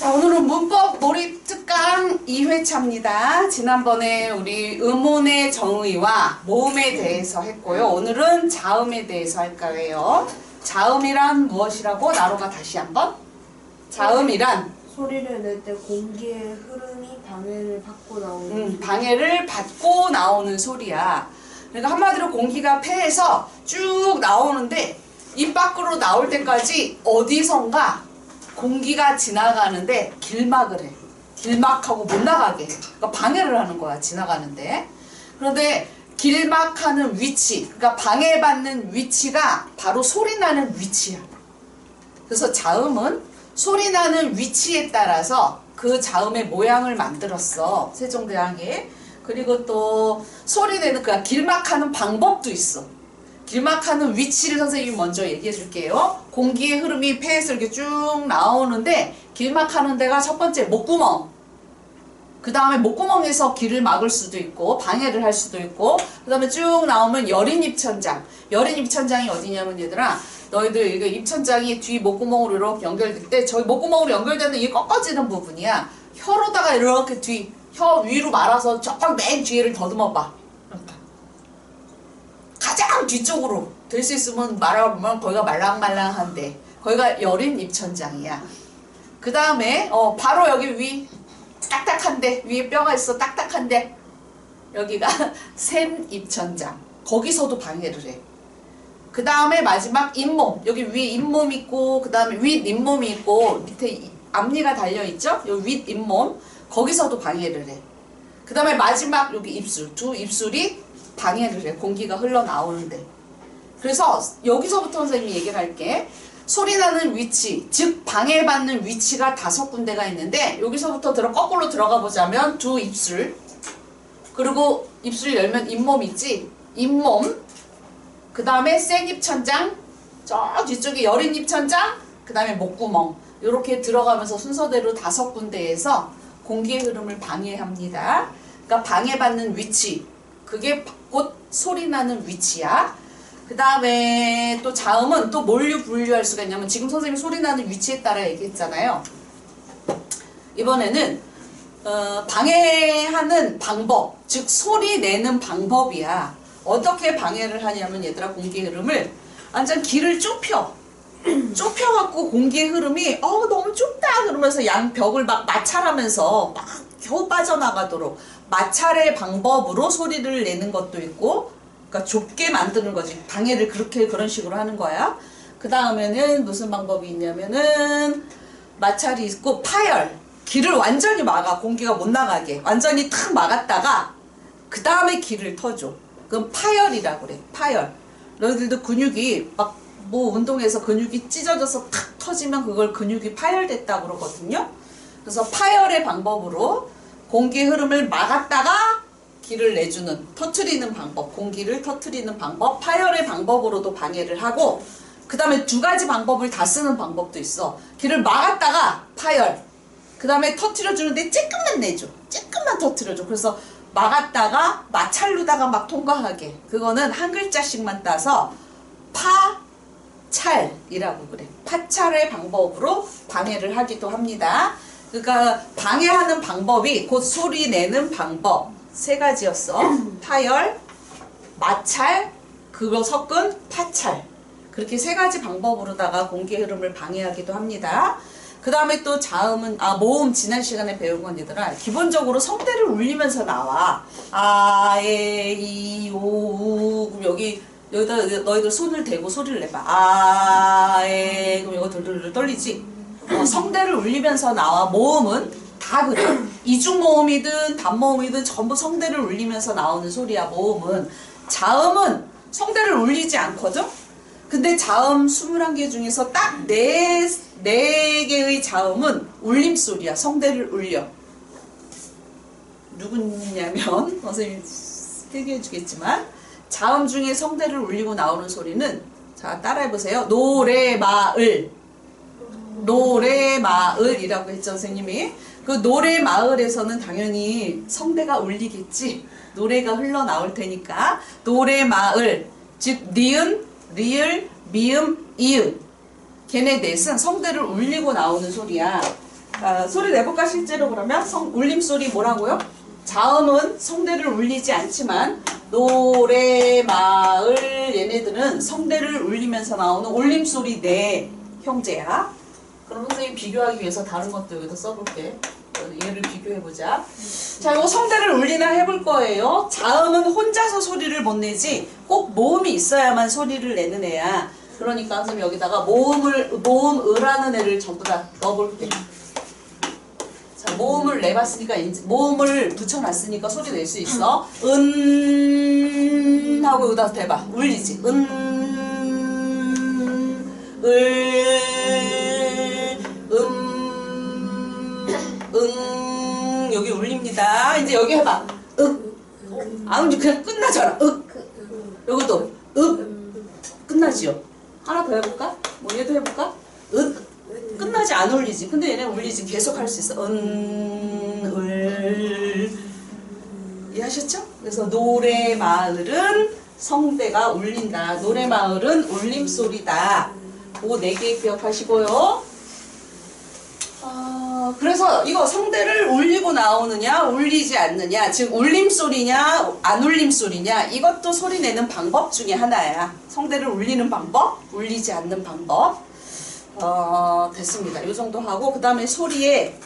자, 오늘은 문법 몰입 특강 2회차입니다. 지난번에 우리 음운의 정의와 모음에 대해서 했고요. 오늘은 자음에 대해서 할 거예요. 자음이란 무엇이라고? 나로가 다시 한번. 자음이란 소리를 낼 때 공기의 흐름이 방해를 받고 나오는 방해를 받고 나오는 소리야. 그러니까 한마디로 공기가 폐에서 쭉 나오는데 입 밖으로 나올 때까지 어디선가 공기가 지나가는데 길막을 해. 길막하고 못 나가게 해. 그러니까 방해를 하는 거야, 지나가는데. 그런데 길막하는 위치, 그러니까 방해받는 위치가 바로 소리 나는 위치야. 그래서 자음은 소리 나는 위치에 따라서 그 자음의 모양을 만들었어, 세종대왕이. 그리고 또 소리 내는, 그러니까 길막하는 방법도 있어. 길막하는 위치를 선생님이 먼저 얘기해 줄게요. 공기의 흐름이 폐에서 이렇게 쭉 나오는데 길막하는 데가 첫 번째 목구멍. 그 다음에 목구멍에서 길을 막을 수도 있고 방해를 할 수도 있고, 그 다음에 쭉 나오면 여린 입천장. 여린 입천장이 어디냐면 얘들아, 너희들 이거 입천장이 뒤 목구멍으로 이렇게 연결될 때 저희 목구멍으로 연결되는 이 꺾어지는 부분이야. 혀로다가 이렇게 혀 위로 말아서 저 맨 뒤에를 더듬어 봐. 가장 뒤쪽으로 될 수 있으면 말아보면 거기가 말랑말랑한데 거기가 여린 입천장이야. 그 다음에 바로 여기 위 딱딱한데, 위에 뼈가 있어. 딱딱한데 여기가 샘 입천장. 거기서도 방해를 해. 그 다음에 마지막 잇몸. 여기 위 잇몸 있고 그 다음에 윗 잇몸이 있고 밑에 앞니가 달려있죠. 여기 윗 잇몸. 거기서도 방해를 해. 그 다음에 마지막 여기 입술. 두 입술이 방해를 해. 공기가 흘러나오는데. 그래서 여기서부터 선생님이 얘기를 할게. 소리 나는 위치, 즉 방해받는 위치가 5군데가 있는데, 여기서부터 거꾸로 들어가 보자면 두 입술, 그리고 입술 열면 잇몸 있지? 잇몸, 그 다음에 생입천장, 저 뒤쪽에 여린 입천장, 그 다음에 목구멍. 이렇게 들어가면서 순서대로 5군데에서 공기의 흐름을 방해합니다. 그러니까 방해받는 위치, 그게 곧 소리 나는 위치야. 그 다음에 또 자음은 또 뭘로 분류할 수가 있냐면, 지금 선생님이 소리 나는 위치에 따라 얘기했잖아요. 이번에는 방해하는 방법, 즉 소리 내는 방법이야. 어떻게 방해를 하냐면 얘들아, 공기의 흐름을 완전 길을 좁혀갖고 공기의 흐름이 너무 좁다 그러면서 양 벽을 막 마찰하면서 막 겨우 빠져나가도록 마찰의 방법으로 소리를 내는 것도 있고, 그러니까 좁게 만드는 거지. 방해를 그런 식으로 하는 거야. 그 다음에는 무슨 방법이 있냐면은 마찰이 있고 파열. 길을 완전히 막아. 공기가 못 나가게. 완전히 탁 막았다가 그 다음에 길을 터줘. 그건 파열이라고 그래. 파열. 너희들도 근육이 막 뭐 운동해서 근육이 찢어져서 탁 터지면 그걸 근육이 파열됐다고 그러거든요. 그래서 파열의 방법으로 공기의 흐름을 막았다가 길을 내주는, 터트리는 방법, 공기를 터트리는 방법, 파열의 방법으로도 방해를 하고, 그 다음에 2가지 방법을 다 쓰는 방법도 있어. 길을 막았다가 파열, 그 다음에 터트려주는데 조금만 내줘. 조금만 터트려줘. 그래서 막았다가 마찰로다가 막 통과하게. 그거는 한 글자씩만 따서 파찰이라고 그래. 파찰의 방법으로 방해를 하기도 합니다. 그러니까 방해하는 방법이 곧 소리 내는 방법 3가지였어. 파열, 마찰, 그거 섞은 파찰. 그렇게 3가지 방법으로다가 공기의 흐름을 방해하기도 합니다. 그 다음에 또 자음은, 모음 지난 시간에 배운 건 얘들아, 기본적으로 성대를 울리면서 나와. 아, 에, 이, 오, 우. 그럼 여기다 너희들 손을 대고 소리를 내봐. 아, 에, 그럼 이거 돌돌돌 떨리지? 성대를 울리면서 나와. 모음은 다 그래. 이중모음이든 단모음이든 전부 성대를 울리면서 나오는 소리야, 모음은. 자음은 성대를 울리지 않거든? 근데 자음 21개 중에서 딱 4개의 자음은 울림소리야. 성대를 울려. 누구냐면, 선생님이 얘기해주겠지만, 자음 중에 성대를 울리고 나오는 소리는, 자, 따라해보세요. 노래마을. 노래마을이라고 했죠, 선생님이. 그 노래마을에서는 당연히 성대가 울리겠지. 노래가 흘러나올 테니까. 노래마을, 즉 니은, 리을, 미음, 이음. 걔네 넷은 성대를 울리고 나오는 소리야. 소리 내볼까 실제로 그러면 울림소리 뭐라고요? 자음은 성대를 울리지 않지만 노래, 마을 얘네들은 성대를 울리면서 나오는 울림소리 네 형제야. 그럼 선생님 비교하기 위해서 다른 것도 여기다 써볼게. 얘를 비교해보자. 자, 이거 성대를 울리나 해볼 거예요. 자음은 혼자서 소리를 못 내지 꼭 모음이 있어야만 소리를 내는 애야. 그러니까 선생님 여기다가 모음을하는 애를 전부 다 넣어볼게. 자, 모음을 내봤으니까 이제 모음을 붙여놨으니까 소리 낼 수 있어. 하고 여기다 대봐. 울리지. 여기 울립니다. 이제 여기 해봐. 아니 그냥 끝나잖아. 여기도 끝나지요. 하나 더 해볼까? 뭐 얘도 해볼까? 끝나지 안 울리지. 근데 얘네 울리지. 계속 할 수 있어. 이해하셨죠? 그래서 노래 마을은 성대가 울린다. 노래 마을은 울림소리다. 그거 4개 기억하시고요. 그래서 이거 성대를 울리고 나오느냐 울리지 않느냐, 즉 울림소리냐 안 울림소리냐, 이것도 소리 내는 방법 중에 하나야. 성대를 울리는 방법, 울리지 않는 방법. 됐습니다. 이 정도 하고 그 다음에 소리의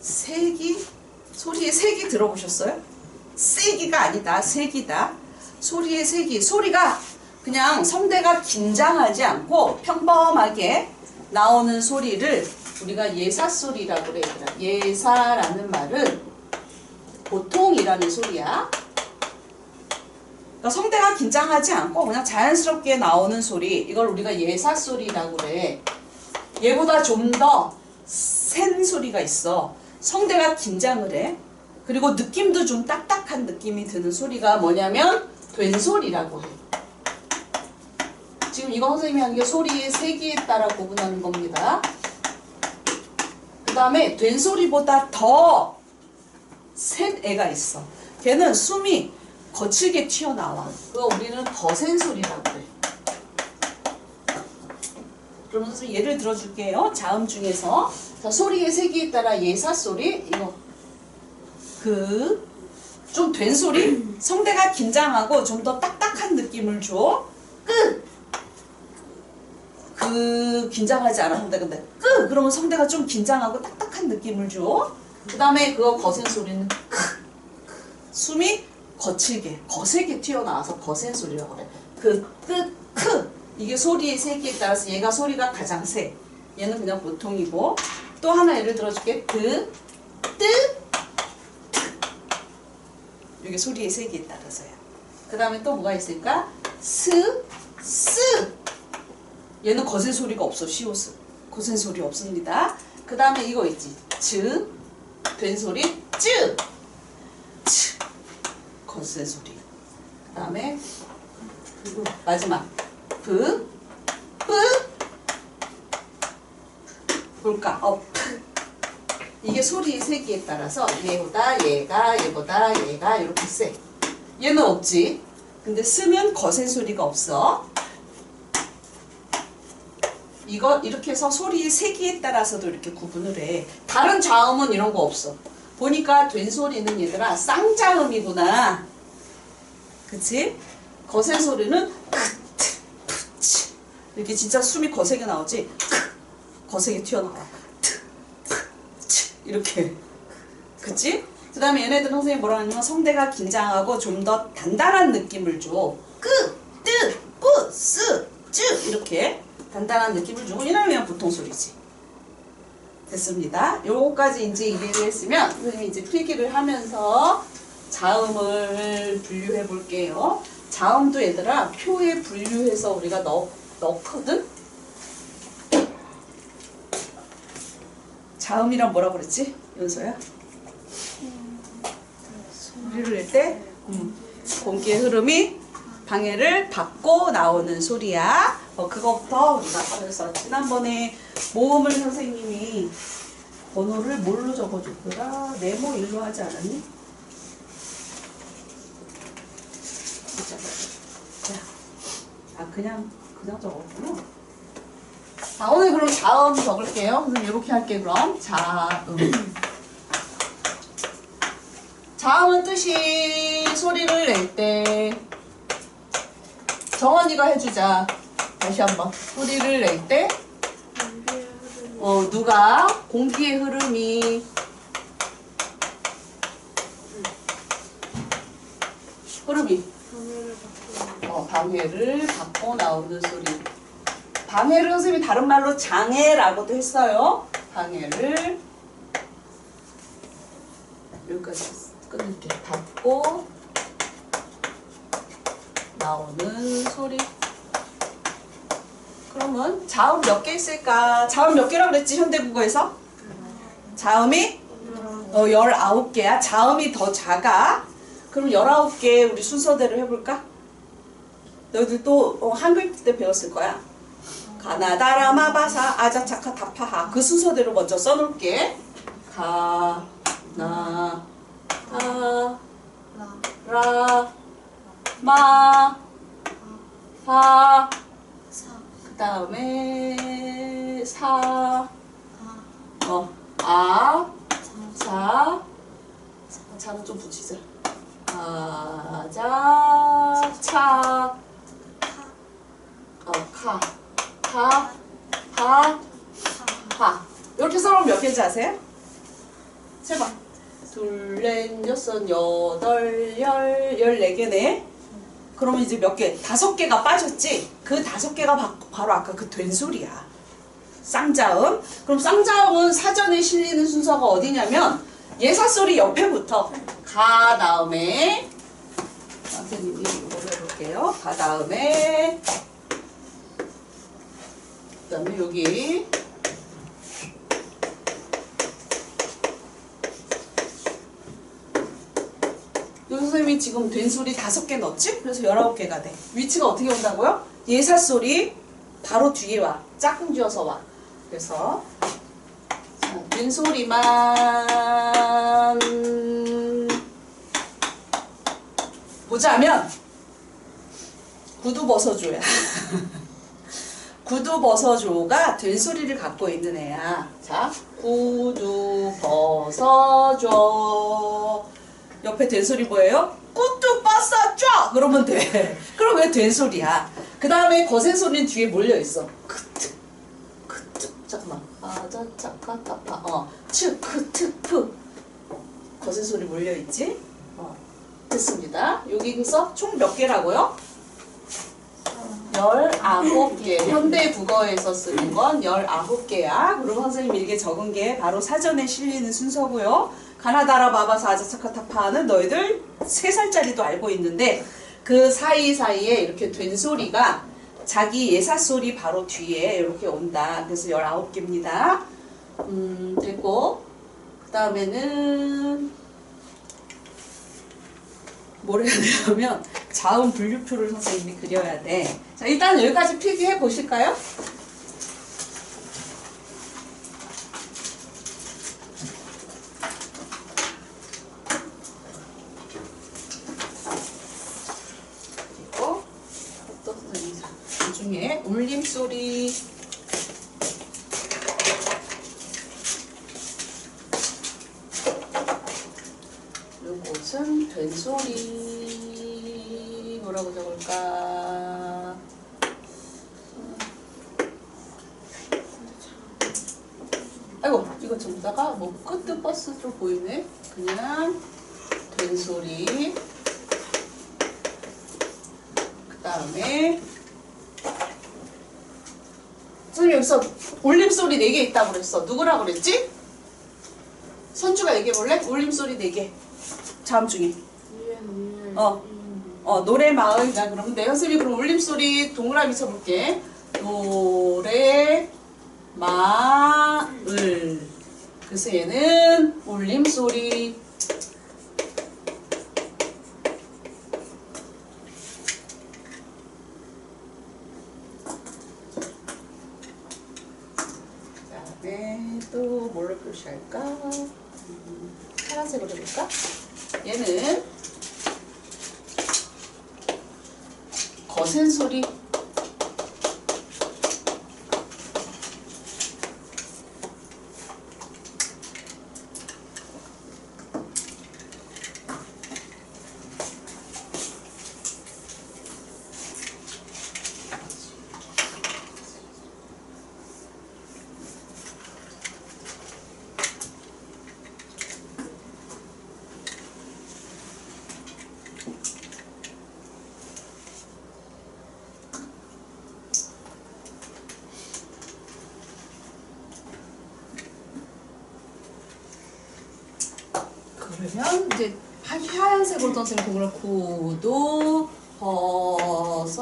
세기? 소리의 세기 들어보셨어요? 세기가 아니다. 세기다. 소리의 세기. 소리가 그냥 성대가 긴장하지 않고 평범하게 나오는 소리를 우리가 예사소리라고 그래. 예사라는 말은 보통이라는 소리야. 그러니까 성대가 긴장하지 않고 그냥 자연스럽게 나오는 소리, 이걸 우리가 예사소리라고 그래. 얘보다 좀 더 센 소리가 있어. 성대가 긴장을 해. 그리고 느낌도 좀 딱딱한 느낌이 드는 소리가 뭐냐면 된소리라고 해. 지금 이거 선생님이 하는 게 소리의 세기에 따라 구분하는 겁니다. 그 다음에 된소리보다 더 센 애가 있어. 걔는 숨이 거칠게 튀어나와. 그거 우리는 거센 소리라고 해. 그럼 선생님 예를 들어줄게요. 자음 중에서. 자, 소리의 세기에 따라 예사소리, 이거 좀 된 소리, 성대가 긴장하고 좀 더 딱딱한 느낌을 줘. 긴장하지 않았는데 근데 그러면 성대가 좀 긴장하고 딱딱한 느낌을 줘. 그 다음에 그거 거센 소리는 숨이 거세게 튀어나와서 거센 소리라고 그래. 이게 소리의 세기에 따라서 얘가 소리가 가장 세. 얘는 그냥 보통이고. 또 하나 예를 들어줄게. 이게 소리의 세기에 따라서야. 그 다음에 또 뭐가 있을까? 얘는 거센 소리가 없어. 시오스. 거센 소리 없습니다. 그 다음에 이거 있지. 된 소리. 거센 소리. 그 다음에 마지막. 볼까? 이게 소리의 세기에 따라서 얘보다 얘가 이렇게 세. 얘는 없지. 근데 쓰면 거센 소리가 없어. 이거 이렇게 해서 소리의 세기에 따라서도 이렇게 구분을 해. 다른 자음은 이런 거 없어. 보니까 된 소리는 얘들아 쌍자음이구나. 그치? 거센 소리는 이렇게 진짜 숨이 거세게 나오지. 거세게 튀어나와. 이렇게. 그치? 그 다음에 얘네들은 선생님이 뭐라 하냐면 성대가 긴장하고 좀 더 단단한 느낌을 줘. 이렇게 단단한 느낌을 주고, 얘는 그냥 보통 소리지. 됐습니다. 요거까지 이제 이해를 했으면 선생님이 이제 필기를 하면서 자음을 분류해 볼게요. 자음도 얘들아 표에 분류해서 우리가 넣거든? 자음이란 뭐라고 그랬지? 연서야? 소리를 낼 때 공기의 흐름이 방해를 받고 나오는 소리야. 그거부터 우리가 하면서 지난번에 모음을 선생님이 번호를 뭘로 적어줬더라? 네모 일로 하지 않았니? 자, 그냥 적었구나. 자, 오늘 그럼 자음 적을게요. 그럼 이렇게 할게, 그럼. 자음. 자음은 뜻이 소리를 낼 때. 정원이가 해주자. 다시 한번. 소리를 낼 때, 공기의 흐름이 누가 공기의 흐름이 방해를 받고 나오는 소리. 방해를 선생님이 다른 말로 장애라고도 했어요. 방해를 여기까지 끊을게. 받고 나오는 소리. 그러면 자음 몇 개 있을까? 자음 몇 개라고 그랬지, 현대국어에서? 자음이 19개야. 자음이 더 작아. 그럼 19개 우리 순서대로 해볼까? 너희들 또 한글 때 배웠을 거야. 가나다라 마바사 아자차카 다파하. 그 순서대로 먼저 써놓을게. 가, 나, 다, 라, 마, 파. 그 다음에 사, 아, 자, 자는 좀 붙이자. 아, 자, 차, 카, 파, 파, 파. 이렇게 써놓으면 몇 개인지 아세요? 세봐. 둘, 넷, 여섯, 여덟, 14개네. 그러면 이제 몇 개? 5개가 빠졌지? 그 5개가 바로 아까 그 된소리야. 쌍자음. 그럼 쌍자음은 사전에 실리는 순서가 어디냐면 예사소리 옆에부터 가 다음에 선생님이 이거 해볼게요. 가 다음에 그 다음에 여기 선생님이 지금 된소리 5개 넣었지? 그래서 19개가 돼. 위치가 어떻게 온다고요? 예사소리 바로 뒤에 와. 짝꿍 지어서 와. 그래서 자, 된소리만 보자면 구두 벗어줘야. 구두 벗어줘가 된소리를 갖고 있는 애야. 자, 구두 벗어줘. 옆에 된소리 뭐예요? 구두 벗어줘! 그러면 돼. 그럼 왜 된소리야? 그 다음에 거센 소리는 뒤에 몰려있어. 크트, 크트. 잠깐만. 아자차카타파. 츠, 크트, 프. 거센 소리 몰려있지? 됐습니다. 여기서 총 몇 개라고요? 19개. 현대 국어에서 쓰는 건 19개야. 그리고 선생님이 이렇게 적은 게 바로 사전에 실리는 순서고요. 가나다라 마바사 아자차카타파는 너희들 3살짜리도 알고 있는데 그 사이사이에 이렇게 된 소리가 자기 예사소리 바로 뒤에 이렇게 온다. 그래서 19개입니다. 됐고 그 다음에는 뭘 해야 되냐면 자음 분류표를 선생님이 그려야 돼. 자, 일단 여기까지 필기해 보실까요? 그리고 또 나중에 울림소리, 요것은 된소리, 뭐라고 적을까? 아이고, 이거 전부다가 뭐 끝도 버스 좀 보이네. 그냥 된소리. 그 다음에 선생님 여기서 울림소리 4개 있다고 그랬어. 누구라고 그랬지? 선주가 얘기해볼래? 울림소리 4개. 자음 중에. 노래 마을이다. 그러면 내가 선생님이 그럼 울림소리 동그라미 쳐볼게. 노래 마을. 그래서 얘는 울림소리. 그 다음에 또 뭘로 표시할까? 파란색으로 해볼까? 얘는 거센 소리. 그러면 이제 하얀색으로 선생님 공을 구도 벗어줘.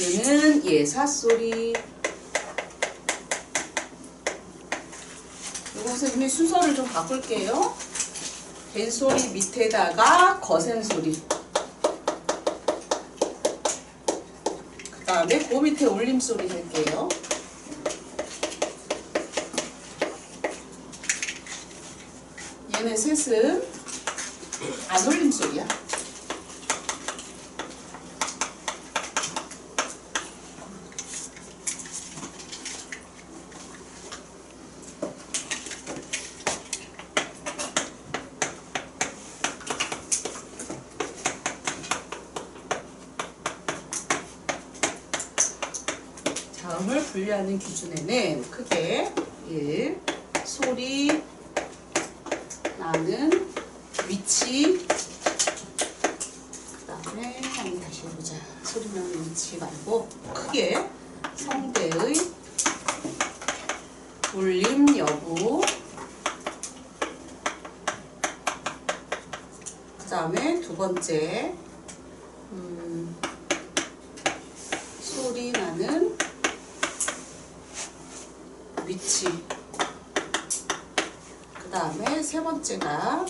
얘는 예사소리. 이거 선생님이 순서를 좀 바꿀게요. 벤소리 밑에다가 거센소리. 그 다음에 그 밑에 울림소리 할게요. 얘는 셋은 안 울림소리야. 자음을 분류하는 기준에는 크게 1. 소리 나는 위치. 그 다음에 한번 다시 해보자. 소리 나는 위치 말고 크게 성대의 울림 여부. 그 다음에 두 번째 소리 나는 위치. 그 다음에 세 번째가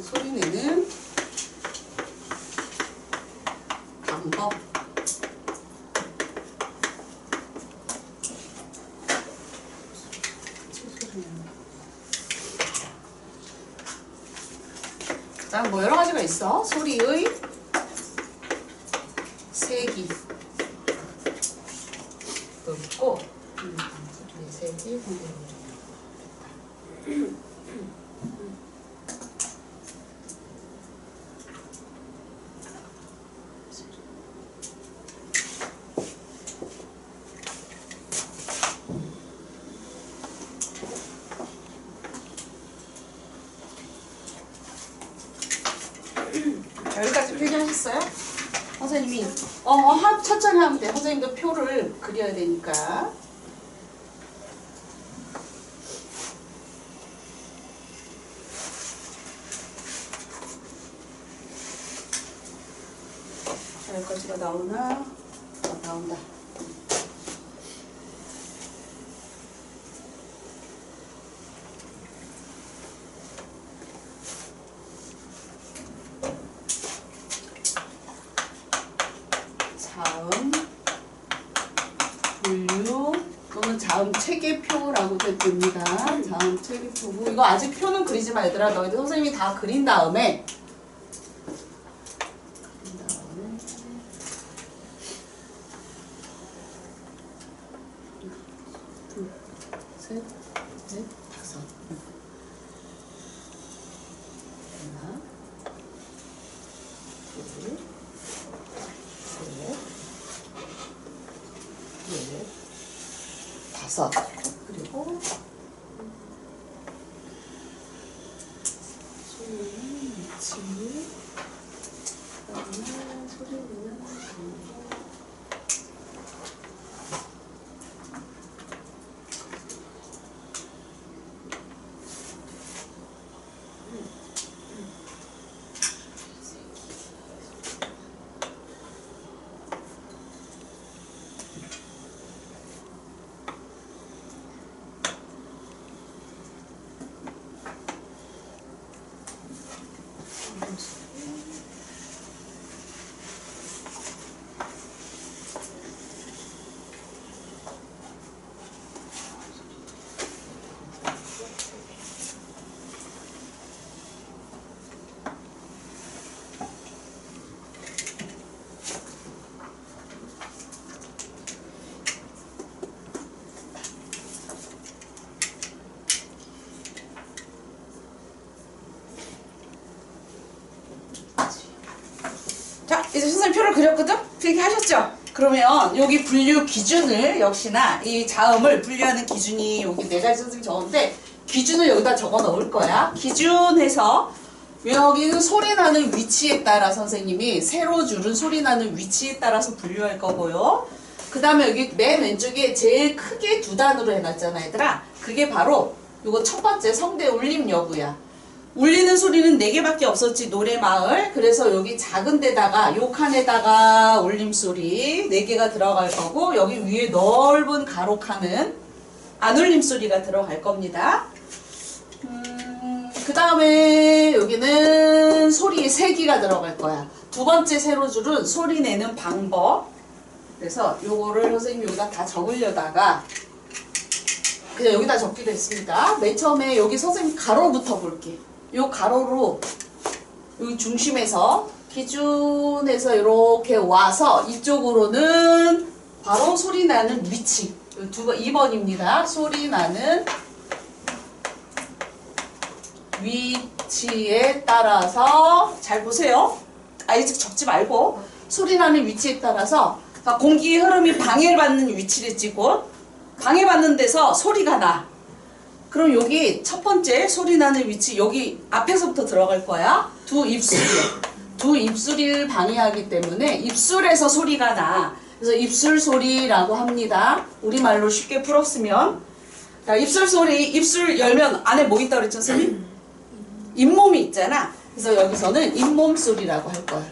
소리 내는 방법. 그 다음 뭐 여러 가지가 있어. 소리의 세기. 또 있고, 소리의 세기, 여기까지 필기하셨어요? 선생님이 천천히 하면 돼. 선생님도 표를 그려야 되니까. 여기까지가 나오나? 나온다. 자음 분류 또는 자음 체계표라고 됩니다. 자음 체계표고 이거 아직 표는 그리지 마 얘들아. 너희들 선생님이 다 그린 다음에 둘, 셋, 넷, 다섯. 하나, 둘, 셋, 넷, 다섯. 그리고 소리는 위치. 그다음에 소리는 방법. 자, 이제 선생님 표를 그렸거든? 그렇게 하셨죠? 그러면 여기 분류 기준을 역시나 이 자음을 분류하는 기준이 여기 네 가지 선생님 적었는데 기준을 여기다 적어 넣을 거야. 기준에서 여기는 소리 나는 위치에 따라 선생님이 세로 줄은 소리 나는 위치에 따라서 분류할 거고요. 그 다음에 여기 맨 왼쪽에 제일 크게 두 단으로 해놨잖아 얘들아. 그게 바로 요거 첫 번째 성대 울림 여부야. 울리는 소리는 4개밖에 없었지, 노래마을. 그래서 여기 작은 데다가, 요 칸에다가 울림소리 4개가 들어갈 거고, 여기 위에 넓은 가로 칸은 안 울림소리가 들어갈 겁니다. 그 다음에 여기는 소리 3개가 들어갈 거야. 두 번째 세로줄은 소리 내는 방법. 그래서 요거를 선생님이 여기다 다 적으려다가 그냥 여기다 적기로 했습니다. 맨 처음에 여기 선생님 가로부터 볼게. 요 가로로 여기 중심에서 기준에서 이렇게 와서 이쪽으로는 바로 소리 나는 위치. 2번입니다. 소리 나는 위치에 따라서 잘 보세요. 아직 적지 말고 소리 나는 위치에 따라서 공기의 흐름이 방해받는 위치를 찍고 방해받는 데서 소리가 나. 그럼 여기 첫 번째 소리 나는 위치 여기 앞에서부터 들어갈 거야. 두 입술이요. 두 입술을 방해하기 때문에 입술에서 소리가 나. 그래서 입술 소리라고 합니다. 우리말로 쉽게 풀었으면 자, 입술 소리, 입술 열면 안에 뭐 있다고 그랬죠, 선생님? 잇몸이 있잖아. 그래서 여기서는 잇몸 소리라고 할 거야.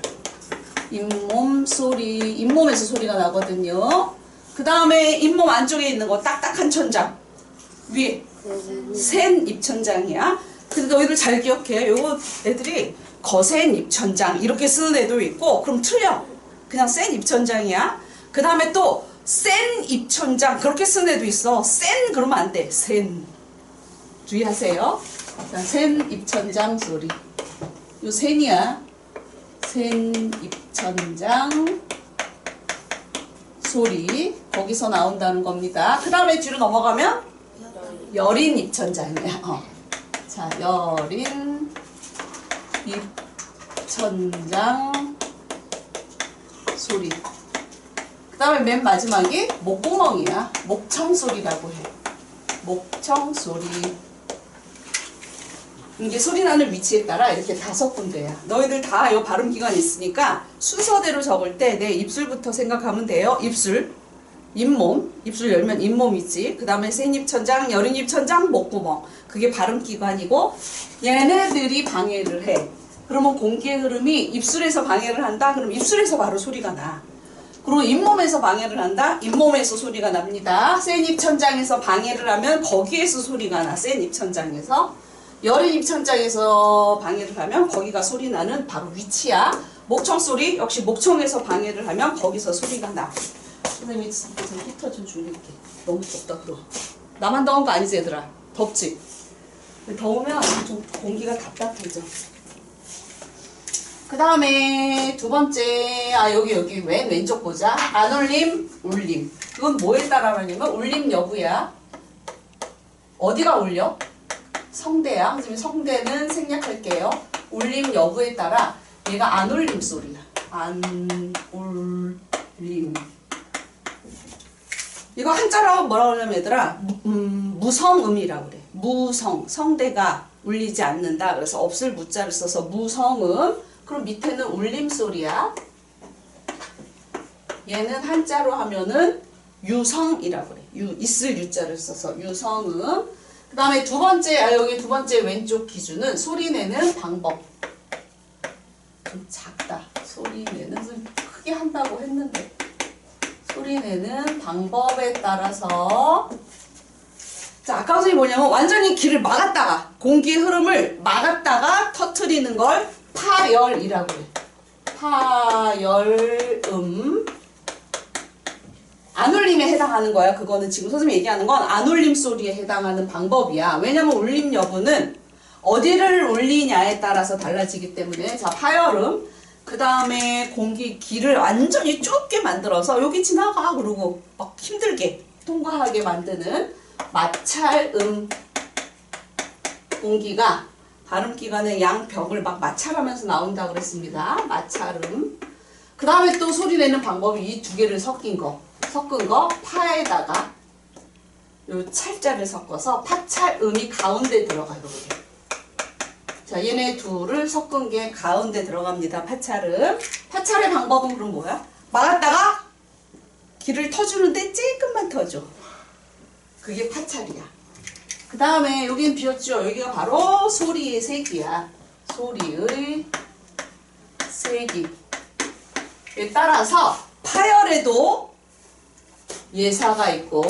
잇몸 소리, 잇몸에서 소리가 나거든요. 그 다음에 잇몸 안쪽에 있는 거 딱딱한 천장 위에 센 입천장이야. 근데 너희들 잘 기억해. 요거 애들이 거센 입천장 이렇게 쓰는 애도 있고 그럼 틀려. 그냥 센 입천장이야. 그 다음에 또 센 입천장 그렇게 쓰는 애도 있어. 센 그러면 안 돼. 센 주의하세요. 자, 센 입천장 소리. 요 센이야. 센 입천장 소리 거기서 나온다는 겁니다. 그 다음에 뒤로 넘어가면 여린 입천장이야. 자, 여린 입천장 소리. 그 다음에 맨 마지막이 목구멍이야. 목청 소리라고 해. 목청 소리. 이게 소리 나는 위치에 따라 이렇게 5군데야. 너희들 다 요 발음 기관 있으니까 순서대로 적을 때 내 입술부터 생각하면 돼요. 입술, 잇몸, 입술 열면 잇몸이지. 그 다음에 센 입천장, 여린 입천장, 목구멍. 그게 발음 기관이고 얘네들이 방해를 해. 그러면 공기의 흐름이 입술에서 방해를 한다? 그럼 입술에서 바로 소리가 나. 그리고 잇몸에서 방해를 한다? 잇몸에서 소리가 납니다. 센 입천장에서 방해를 하면 거기에서 소리가 나. 센 입천장에서. 여린 입천장에서 방해를 하면 거기가 소리 나는 바로 위치야. 목청 소리 역시 목청에서 방해를 하면 거기서 소리가 나. 선생님이 히터 좀 줄일게. 너무 덥다 그럼. 나만 더운 거 아니지 얘들아? 덥지? 더우면 좀 공기가 답답해져. 그 다음에 두 번째 여기 왼쪽 보자. 안 울림, 울림. 그건 뭐에 따라 하냐면 울림 여부야. 어디가 울려? 성대야. 선생님 성대는 생략할게요. 울림 여부에 따라 얘가 안 울림 소리야. 안 울림. 이거 한자로 뭐라고 하냐면 얘들아 무성음이라고 그래. 무성. 성대가 울리지 않는다. 그래서 없을 무자를 써서 무성음. 그럼 밑에는 울림 소리야. 얘는 한자로 하면은 유성이라고 그래. 있을 유자를 써서 유성음. 그 다음에 두 번째, 여기 두 번째 왼쪽 기준은 소리 내는 방법. 좀 작다. 소리 내는, 좀 크게 한다고 했는데. 소리 내는 방법에 따라서. 자, 아까 선생님이 뭐냐면 완전히 길을 막았다가, 공기의 흐름을 막았다가 터트리는 걸 파열이라고 해. 파열음. 안 울림에 해당하는 거야. 그거는 지금 선생님이 얘기하는 건 안 울림 소리에 해당하는 방법이야. 왜냐면 울림 여부는 어디를 울리냐에 따라서 달라지기 때문에. 자, 파열음. 그 다음에 공기 길을 완전히 좁게 만들어서 여기 지나가 그러고 막 힘들게 통과하게 만드는 마찰음. 공기가 발음기관의 양벽을 막 마찰하면서 나온다고 그랬습니다. 마찰음. 그 다음에 또 소리 내는 방법이 이 두 개를 섞은 거 파에다가 요 찰자를 섞어서 파찰음이 가운데 들어가요. 자, 얘네 둘을 섞은 게 가운데 들어갑니다. 파찰음. 파찰의 방법은 그럼 뭐야? 막았다가 길을 터주는데 조금만 터줘. 그게 파찰이야. 그 다음에 여기는 비었죠. 여기가 바로 소리의 색이야. 소리의 색이. 에 따라서 파열에도 예사가 있고,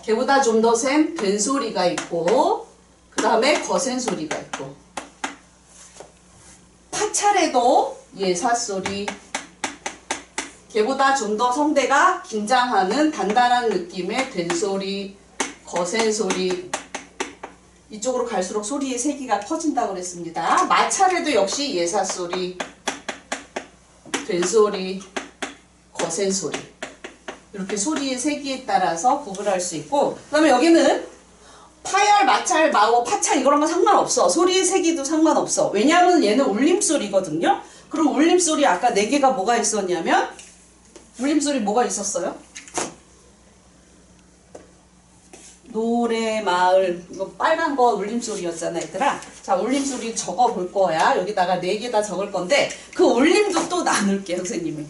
걔보다 좀 더 센 된소리가 있고, 그 다음에 거센 소리가 있고, 파찰에도 예사소리, 걔보다 좀 더 성대가 긴장하는 단단한 느낌의 된소리, 거센 소리. 이쪽으로 갈수록 소리의 세기가 커진다고 그랬습니다. 마찰에도 역시 예사소리, 된소리, 거센 소리. 이렇게 소리의 세기에 따라서 구분할 수 있고, 그 다음에 여기는 파열, 마찰, 마오, 파차 이거랑 상관없어. 소리의 세기도 상관없어. 왜냐하면 얘는 울림소리거든요. 그럼 울림소리 아까 4개가 뭐가 있었냐면, 울림소리 뭐가 있었어요? 노래, 마을, 이거 빨간 거 울림소리였잖아, 얘들아. 자, 울림소리 적어 볼 거야. 여기다가 4개 다 적을 건데, 그 울림도 또 나눌게, 선생님이.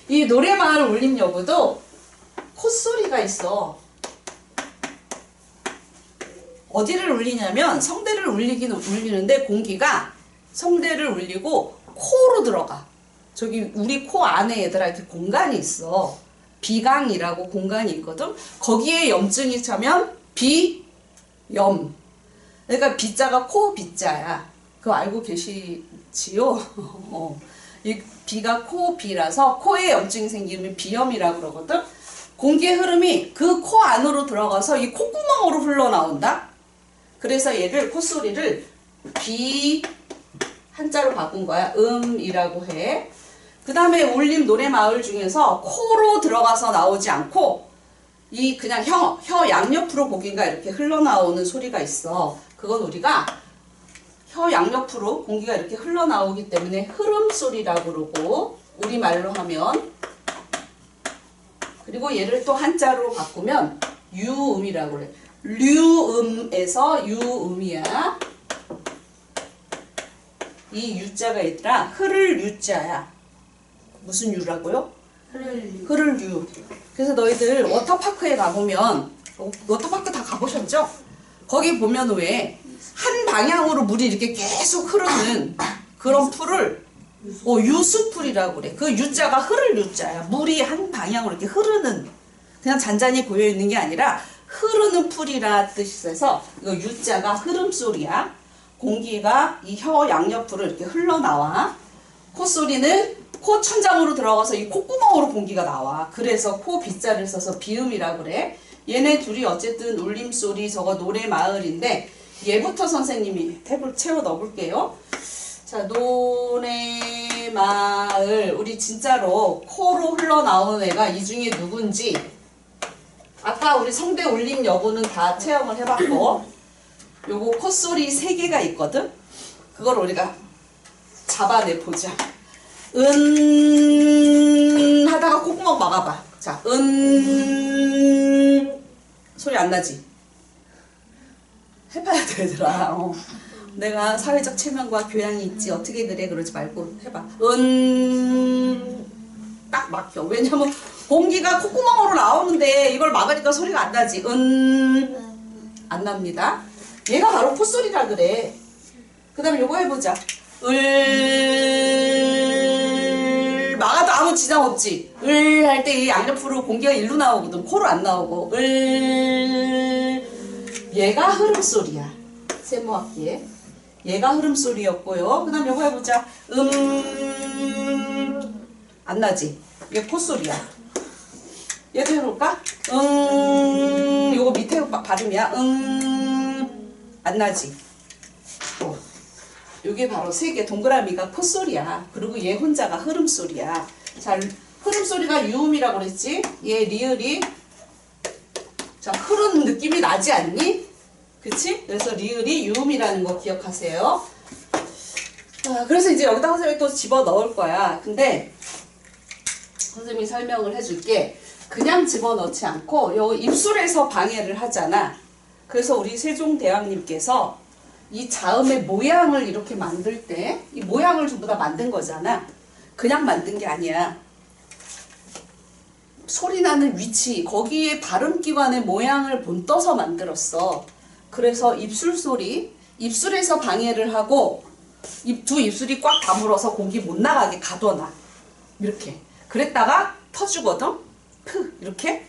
이 노래, 마을, 울림 여부도 콧소리가 있어. 어디를 울리냐면, 성대를 울리긴 울리는데, 공기가 성대를 울리고 코로 들어가. 저기, 우리 코 안에 얘들아, 이렇게 공간이 있어. 비강이라고 공간이 있거든? 거기에 염증이 차면, 비염. 그러니까 비자가 코 비자야. 그거 알고 계시지요? 이 비가 코 비라서 코에 염증이 생기면 비염이라고 그러거든. 공기의 흐름이 그 코 안으로 들어가서 이 콧구멍으로 흘러나온다. 그래서 얘를 콧소리를 비 한자로 바꾼 거야. 이라고 해. 그 다음에 울림 노래 마을 중에서 코로 들어가서 나오지 않고 이 그냥 혀 양옆으로 고기가 이렇게 흘러나오는 소리가 있어. 그건 우리가 혀 양옆으로 공기가 이렇게 흘러나오기 때문에 흐름소리라고 그러고, 우리말로 하면. 그리고 얘를 또 한자로 바꾸면 유음이라고 그래. 류음에서 유음이야. 이 유자가 있더라. 흐를 유자야. 무슨 유라고요? 흐를 유. 그래서 너희들 워터파크에 가보면, 워터파크 다 가보셨죠? 거기 보면 왜 한 방향으로 물이 이렇게 계속 흐르는 그런 풀을 유수풀이라고 그래. 그 유자가 흐를 유자야. 물이 한 방향으로 이렇게 흐르는, 그냥 잔잔히 고여있는 게 아니라 흐르는 풀이라 뜻이어서 이거 유자가 흐름소리야. 공기가 이 혀 양옆으로 이렇게 흘러나와. 콧소리는 코 천장으로 들어가서 이 콧구멍으로 공기가 나와. 그래서 코 빗자를 써서 비음이라고 그래. 얘네 둘이 어쨌든 울림소리, 저거 노래 마을인데, 얘부터 선생님이 탭을 채워 넣어볼게요. 자, 노래 마을. 우리 진짜로 코로 흘러나오는 애가 이 중에 누군지, 아까 우리 성대 울림 여부는 다 체험을 해봤고, 요거 콧소리 3개가 있거든? 그걸 우리가 잡아내 보자. 하다가 콧구멍 막아봐. 자, 소리 안 나지? 해봐야 돼, 얘들아. 내가 사회적 체면과 교양이 있지, 어떻게 그래, 그러지 말고 해봐. 딱 막혀. 왜냐면 공기가 콧구멍으로 나오는데 이걸 막으니까 소리가 안 나지. 안 납니다. 얘가 바로 콧소리라 그래. 그 다음에 요거 해보자. 막아도 아무 지장 없지. 할 때 이 양옆으로 공기가 일로 나오거든. 코로 안 나오고. 얘가 흐름소리야. 세모악기에. 얘가 흐름소리였고요. 그 다음 요거 해보자. 안 나지? 얘 콧소리야. 얘도 해볼까? 요거 밑에 발음이야. 안 나지? 요게 바로 3개 동그라미가 콧소리야. 그리고 얘 혼자가 흐름소리야. 자, 흐름소리가 유음이라고 그랬지? 얘 리을이 자, 흐르는 느낌이 나지 않니? 그치? 그래서 리을이 유음이라는 거 기억하세요. 그래서 이제 여기다 선생님이 또 집어 넣을 거야. 근데 선생님이 설명을 해줄게. 그냥 집어 넣지 않고 요 입술에서 방해를 하잖아. 그래서 우리 세종대왕님께서 이 자음의 모양을 이렇게 만들 때 이 모양을 전부 다 만든 거잖아. 그냥 만든 게 아니야. 소리 나는 위치, 거기에 발음기관의 모양을 본떠서 만들었어. 그래서 입술 소리, 입술에서 방해를 하고 두 입술이 꽉 다물어서 공기 못 나가게 가둬놔. 이렇게. 그랬다가 터주거든. 프 이렇게.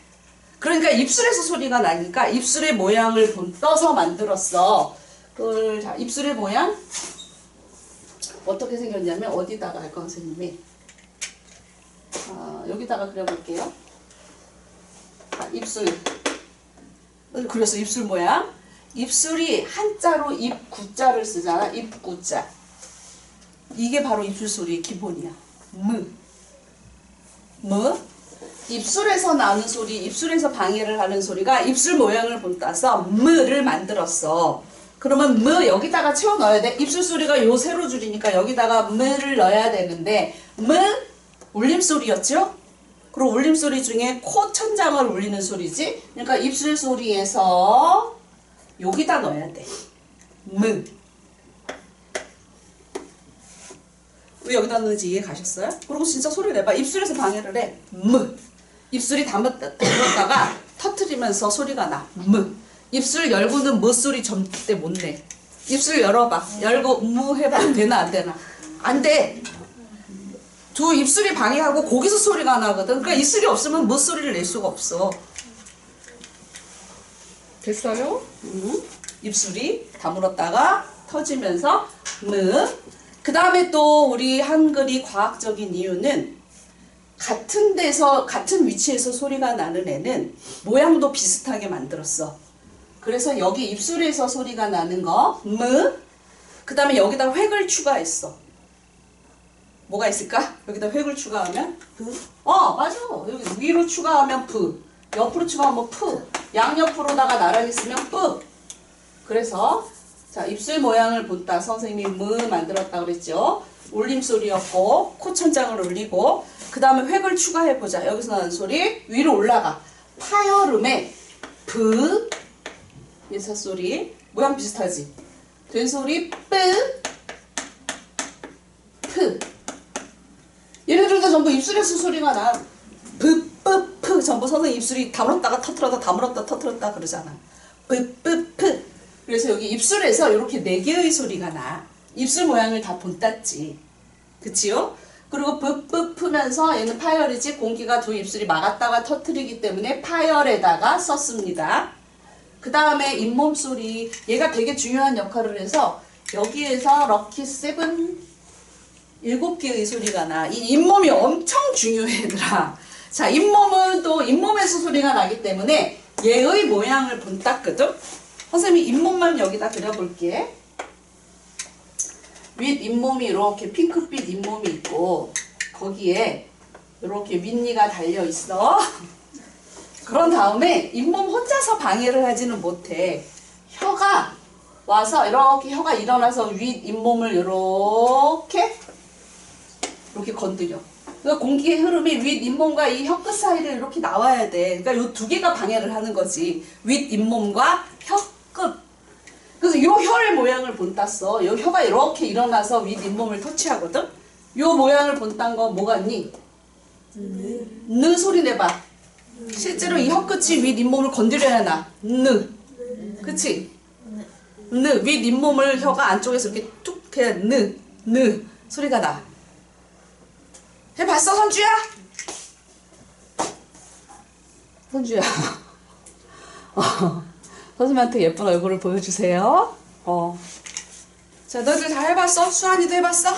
그러니까 입술에서 소리가 나니까 입술의 모양을 본떠서 만들었어. 그걸 자, 입술의 모양 어떻게 생겼냐면 어디다가 할까 선생님이 여기다가 그려볼게요. 입술. 그래서 입술 모양. 입술이 한자로 입구자를 쓰잖아. 입구자. 이게 바로 입술 소리의 기본이야. 입술에서 나는 소리, 입술에서 방해를 하는 소리가 입술 모양을 본따서 를 만들었어. 그러면 여기다가 채워 넣어야 돼. 입술 소리가 요 세로 줄이니까 여기다가 를 넣어야 되는데 울림소리였죠? 그리고 울림소리 중에 코 천장을 울리는 소리지. 그러니까 입술 소리에서 여기다 넣어야 돼. 왜 여기다 넣는지 이해 가셨어요? 그리고 진짜 소리 내봐. 입술에서 방해를 해. 입술이 담았다가 터트리면서 소리가 나. 입술 열고는 소리 절대 못 내. 입술 열어봐. 열고 해봐. 되나 안 되나? 안 돼. 두 입술이 방해하고 거기서 소리가 나거든. 그러니까 입술이 없으면 소리를 낼 수가 없어. 됐어요? 입술이 다물었다가 터지면서 그 다음에 또 우리 한글이 과학적인 이유는 같은 데서 같은 위치에서 소리가 나는 애는 모양도 비슷하게 만들었어. 그래서 여기 입술에서 소리가 나는 거 그 다음에 여기다 획을 추가했어. 뭐가 있을까? 여기다 획을 추가하면 맞아. 여기 위로 추가하면 옆으로 추가하면 양옆으로다가 나란히 쓰면 그래서 자, 입술 모양을 본따 선생님이 만들었다 그랬죠. 울림소리였고 코천장을 울리고 그 다음에 획을 추가해보자. 여기서 나는 소리 위로 올라가. 파열음에 예사소리 모양 비슷하지? 된소리 얘네들도 전부 입술에서 소리가 나. 전부 선생님 입술이 다물었다가 터트렸다 다물었다 터트렸다 그러잖아. 그래서 여기 입술에서 이렇게 4개의 소리가 나. 입술 모양을 다 본땄지. 그치요? 그리고 푸면서 얘는 파열이지. 공기가 두 입술이 막았다가 터트리기 때문에 파열에다가 썼습니다. 그 다음에 잇몸 소리. 얘가 되게 중요한 역할을 해서 여기에서 럭키 7개의 소리가 나. 이 잇몸이 엄청 중요해 얘들아. 자, 잇몸은 또 잇몸에서 소리가 나기 때문에 얘의 모양을 본땄거든. 선생님이 잇몸만 여기다 그려볼게. 윗 잇몸이 이렇게 핑크빛 잇몸이 있고 거기에 이렇게 윗니가 달려있어. 그런 다음에 잇몸 혼자서 방해를 하지는 못해. 혀가 와서 이렇게 혀가 일어나서 윗 잇몸을 이렇게 건드려. 그러니까 공기의 흐름이 윗 잇몸과 이 혀끝 사이를 이렇게 나와야 돼. 그러니까 이 두 개가 방해를 하는 거지. 윗 잇몸과 혀끝. 그래서 이 혀의 모양을 본땄어. 이 혀가 이렇게 일어나서 윗 잇몸을 터치하거든. 이 모양을 본딴 거 뭐 같니? 느 소리 내봐. 실제로 이 혀끝이 윗 잇몸을 건드려야 나. 그치? 윗 잇몸을 혀가 안쪽에서 이렇게 툭 해야 소리가 나. 해봤어 선주야? 선주야. 선생님한테 예쁜 얼굴을 보여주세요. 자, 너희들 다 해봤어? 수환이도 해봤어?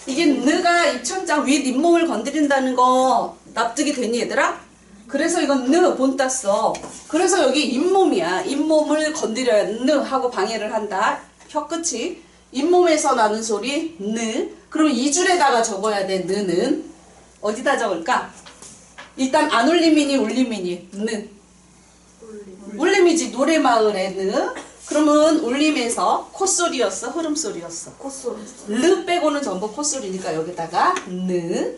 이게 느가 입천장 윗 잇몸을 건드린다는 거 납득이 되니 얘들아? 그래서 이건 느 본땄어. 그래서 여기 잇몸이야. 잇몸을 건드려야 느 하고 방해를 한다. 혀끝이. 잇몸에서 나는 소리 느. 그럼 이 줄에다가 적어야 돼. 느는 어디다 적을까? 일단 안 울림이니 울림이니 느. 울림이지. 노래마을의 느. 그러면 울림에서 콧소리였어? 흐름소리였어? 콧소리. 르 빼고는 전부 콧소리니까 여기다가 느.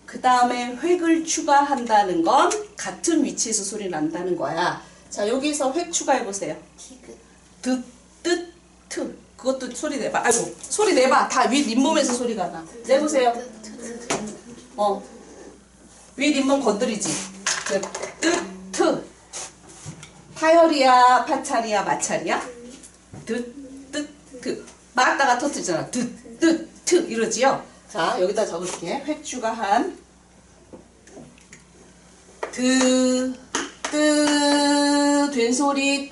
그 다음에 획을 추가한다는 건 같은 위치에서 소리 난다는 거야. 자, 여기서 획 추가해보세요. 드, 뜻, 트. 그것도 소리 내봐. 아이고, 소리 내봐. 다 윗 잇몸에서 소리가 나. 내보세요. 윗잇몸 건드리지. 그, 트. 파열이야, 파찰이야, 마찰이야? 트. 맞다가 터뜨리잖아. 트. 이러지요? 자, 여기다 적을게. 횟주가 한 된소리,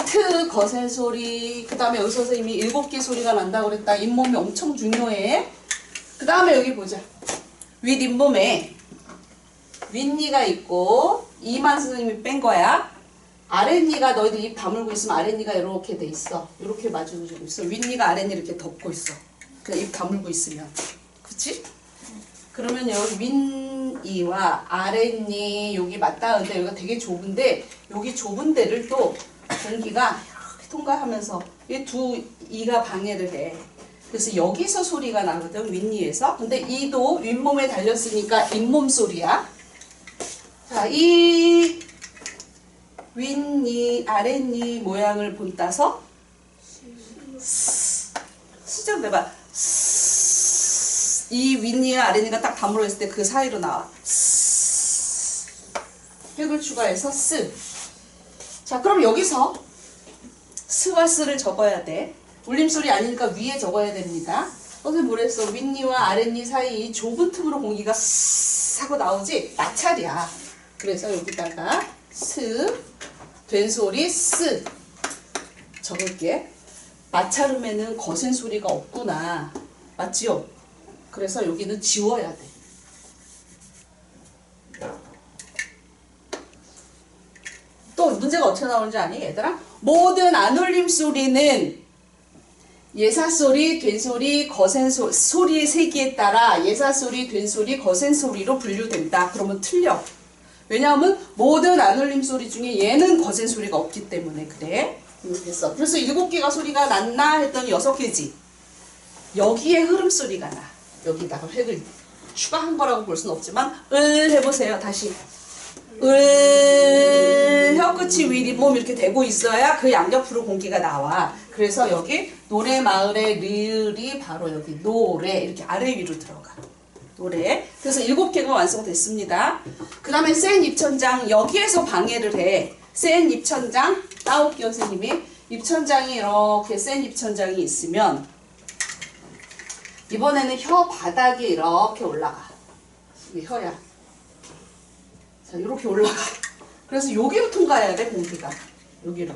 거센 소리. 그 다음에 여기서 선생님이 7개 소리가 난다고 그랬다. 잇몸이 엄청 중요해. 그 다음에 여기 보자. 윗잇몸에 윗니가 있고, 이만 선생님이 뺀 거야. 아랫니가 너희들 입 다물고 있으면 아랫니가 이렇게 돼 있어. 이렇게 마주주고 있어. 윗니가 아랫니 이렇게 덮고 있어. 그냥 입 다물고 있으면. 그치? 그러면 여기 윗니와 아랫니 여기 맞닿은데 여기가 되게 좁은데 여기 좁은 데를 또 공기가 이렇게 통과하면서 이 두 이가 방해를 해. 그래서 여기서 소리가 나거든, 윗니에서. 근데 이도 윗몸에 달렸으니까 잇몸 소리야. 자, 이 윗니, 아랫니 모양을 본따서 시작 내봐. 이 윗니와 아랫니가 딱 다물어 있을 때 그 사이로 나와. 획을 추가해서 스. 자, 그럼 여기서 스와 스를 적어야 돼. 울림소리 아니니까 위에 적어야 됩니다. 선생님 뭐랬어? 윗니와 아랫니 사이 좁은 틈으로 공기가 스 하고 나오지? 마찰이야. 그래서 여기다가 스, 된소리 스 적을게. 마찰음에는 거센 소리가 없구나. 맞지요? 그래서 여기는 지워야 돼. 또 문제가 어떻게 나오는지 아니, 얘들아? 모든 안울림 소리는 예사소리, 된소리, 거센 소리의 세기에 따라 예사소리, 된소리, 거센 소리로 분류된다. 그러면 틀려. 왜냐하면 모든 안울림 소리 중에 얘는 거센 소리가 없기 때문에 그래. 됐어. 그래서 7개가 소리가 났나 했더니 6개지. 여기에 흐름 소리가 나. 여기다가 획을 추가한 거라고 볼 수는 없지만 을 해보세요. 다시. 을 혀끝이 윗잇몸 이렇게 대고 있어야 그 양옆으로 공기가 나와. 그래서 여기 노래 마을의 리을이 바로 여기 노래 이렇게 아래 위로 들어가. 노래. 그래서 7개가 완성됐습니다. 그 다음에 센 입천장 여기에서 방해를 해. 센 입천장 따올게요 선생님이. 입천장이 이렇게 센 입천장이 있으면 이번에는 혀 바닥이 이렇게 올라가. 이게 혀야. 자, 이렇게 올라가. 그래서 여기로 통과해야 돼, 공기가. 여기로.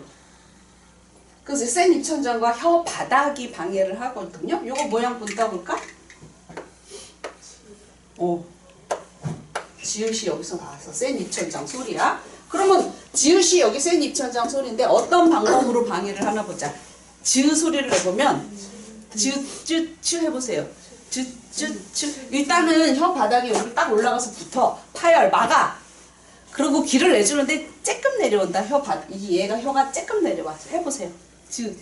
그래서 센 입천장과 혀 바닥이 방해를 하거든요. 요거 모양 본다 볼까? 지읒이 여기서 나와서 센 입천장 소리야. 그러면 지읒이 여기 센 입천장 소리인데 어떤 방법으로 방해를 하나 보자. 즈 소리를 내보면 즈 해보세요. 즈 일단은 혀 바닥이 여기 딱 올라가서 붙어. 파열 막아. 그리고 기를 내주는데 쬐끔 내려온다. 얘가 혀가 쬐끔 내려와. 해보세요. 즈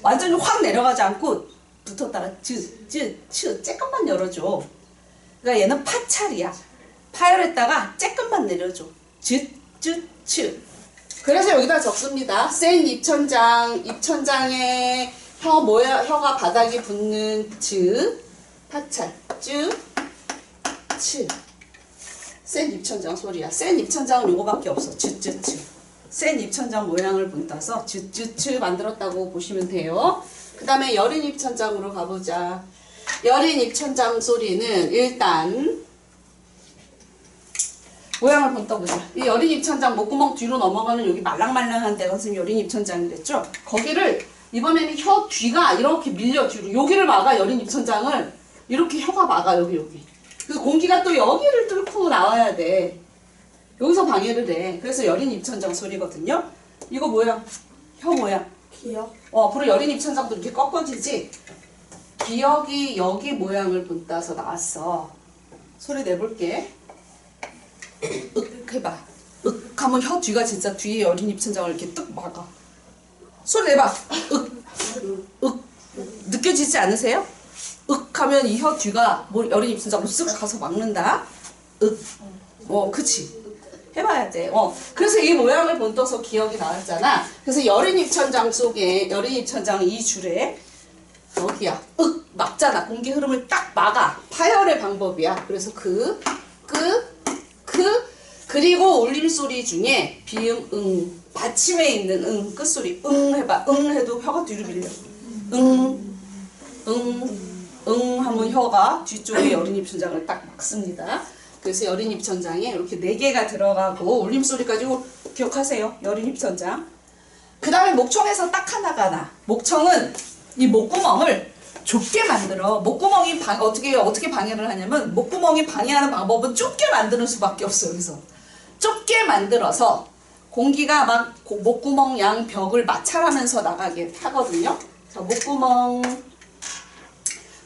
완전히 확 내려가지 않고 붙었다가 쬐끔만 열어줘. 그러니까 얘는 파찰이야. 파열했다가 쬐끔만 내려줘. 그래서 여기다 적습니다. 센 입천장에 혀가 바닥에 붙는 파찰, 센 입천장 소리야. 센 입천장은 요거밖에 없어. 센 입천장 모양을 본따서 만들었다고 보시면 돼요. 그 다음에 여린 입천장으로 가보자. 여린 입천장 소리는 일단 모양을 본따 보자. 이 여린 입천장 목구멍 뒤로 넘어가는 여기 말랑말랑한 데가 선생님 여린 입천장이랬죠? 거기를 이번에는 혀 뒤가 이렇게 밀려 뒤로. 여기를 막아. 여린 입천장을 이렇게 혀가 막아. 여기. 그래서 공기가 또 여기를 뚫고 나와야 돼. 여기서 방해를 해. 그래서 여린 입천장 소리거든요. 이거 모양, 혀 모양. 기억. 그리고 여린 입천장도 이렇게 꺾어지지. 기억이 여기 모양을 본따서 나왔어. 소리 내볼게. 해봐. 하면 혀 뒤가 진짜 뒤에 여린 입천장을 이렇게 뚝 막아. 소리 내봐. 느껴지지 않으세요? 하면 이 혀 뒤가 여린 입천장으로 쓱 가서 막는다. 그치. 해봐야 돼. 그래서 이 모양을 본떠서 기억이 나왔잖아. 그래서 여린 입천장 속에, 여린 입천장 이 줄에, 여기야. 막잖아. 공기 흐름을 딱 막아. 파열의 방법이야. 그래서 그 그리고 울림소리 중에 비음, 응, 받침에 있는 응, 끝소리 응 해봐. 응 해도 혀가 뒤로 밀려. 응, 응 하면 혀가 뒤쪽에 여린입천장을 딱 막습니다. 그래서 여린입천장에 이렇게 4개가 들어가고 울림소리까지 기억하세요. 여린입천장. 그 다음에 목청에서 딱 하나가 나. 목청은 이 목구멍을 좁게 만들어. 목구멍이 어떻게 방해를 하냐면 목구멍이 방해하는 방법은 좁게 만드는 수밖에 없어요. 그래서 좁게 만들어서 공기가 막 목구멍 양 벽을 마찰하면서 나가게 하거든요. 자, 목구멍